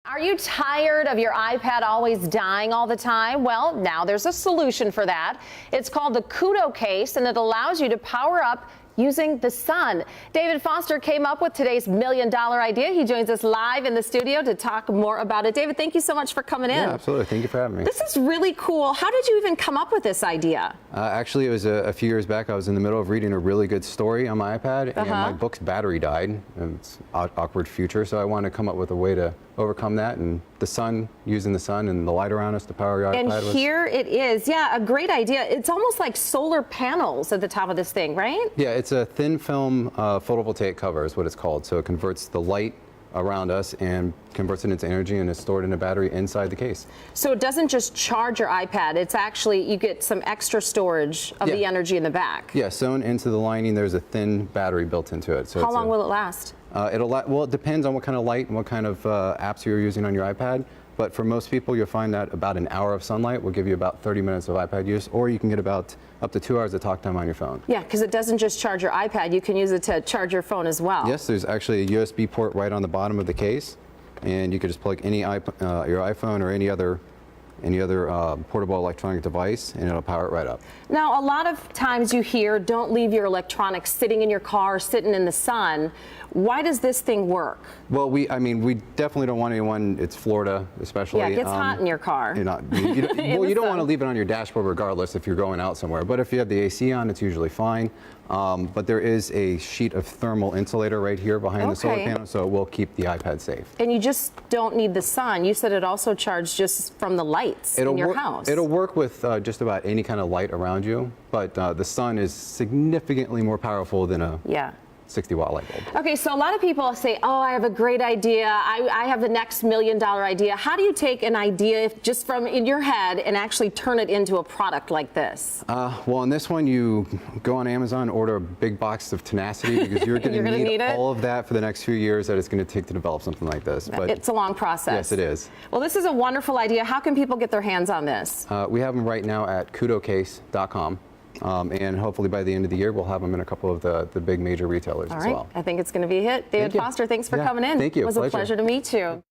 Are you tired of your iPad always dying all the time? Well, now there's a solution for that. It's called the Kudo case, and it allows you to power up using the sun. David Foster came up with today's $1 million idea. He joins us live in the studio to talk more about it. David, thank you so much for coming in. Yeah, absolutely. Thank you for having me. This is really cool. How did you even come up with this idea? Actually, it was a few years back. I was in the middle of reading a really good story on my iPad, and my book's battery died. And it's an awkward future, so I wanted to come up with a way to overcome that, and the sun, using the sun and the light around us to power your iPad. And here it is. Yeah, a great idea. It's almost like solar panels at the top of this thing, right? Yeah, it's a thin film photovoltaic cover is what it's called. So it converts the light around us and converts it into energy, and is stored in a battery inside the case. So it doesn't just charge your iPad, it's actually, you get some extra storage of the energy in the back. Yeah, sewn into the lining, there's a thin battery built into it. So how long will it last? Well, it depends on what kind of light and what kind of apps you're using on your iPad. But for most people, you'll find that about an hour of sunlight will give you about 30 minutes of iPad use, or you can get about up to 2 hours of talk time on your phone. Yeah, because it doesn't just charge your iPad, you can use it to charge your phone as well. Yes, there's actually a USB port right on the bottom of the case, and you can just plug any your iPhone or any other portable electronic device, and it'll power it right up. Now, a lot of times you hear, don't leave your electronics sitting in your car, sitting in the sun. Why does this thing work? Well, we definitely don't want anyone, it's Florida especially. Yeah, it gets hot in your car. You don't want to leave it on your dashboard regardless if you're going out somewhere. But if you have the AC on, it's usually fine. But there is a sheet of thermal insulator right here behind the solar panel, so it will keep the iPad safe. And you just don't need the sun. You said it also charged just from the lights in your house. It'll work with just about any kind of light around you, but the sun is significantly more powerful than a 60-watt light bulb. Okay, so a lot of people say, oh, I have a great idea. I have the next $1 million idea. How do you take an idea just from in your head and actually turn it into a product like this? Well, on this one, you go on Amazon, order a big box of tenacity, because you're going to need all of that for the next few years that it's going to take to develop something like this. But it's a long process. Yes, it is. Well, this is a wonderful idea. How can people get their hands on this? We have them right now at kudocase.com. And hopefully by the end of the year, we'll have them in a couple of the big major retailers as well. I think it's going to be a hit. David Foster, thanks for coming in. Thank you. It was a pleasure to meet you.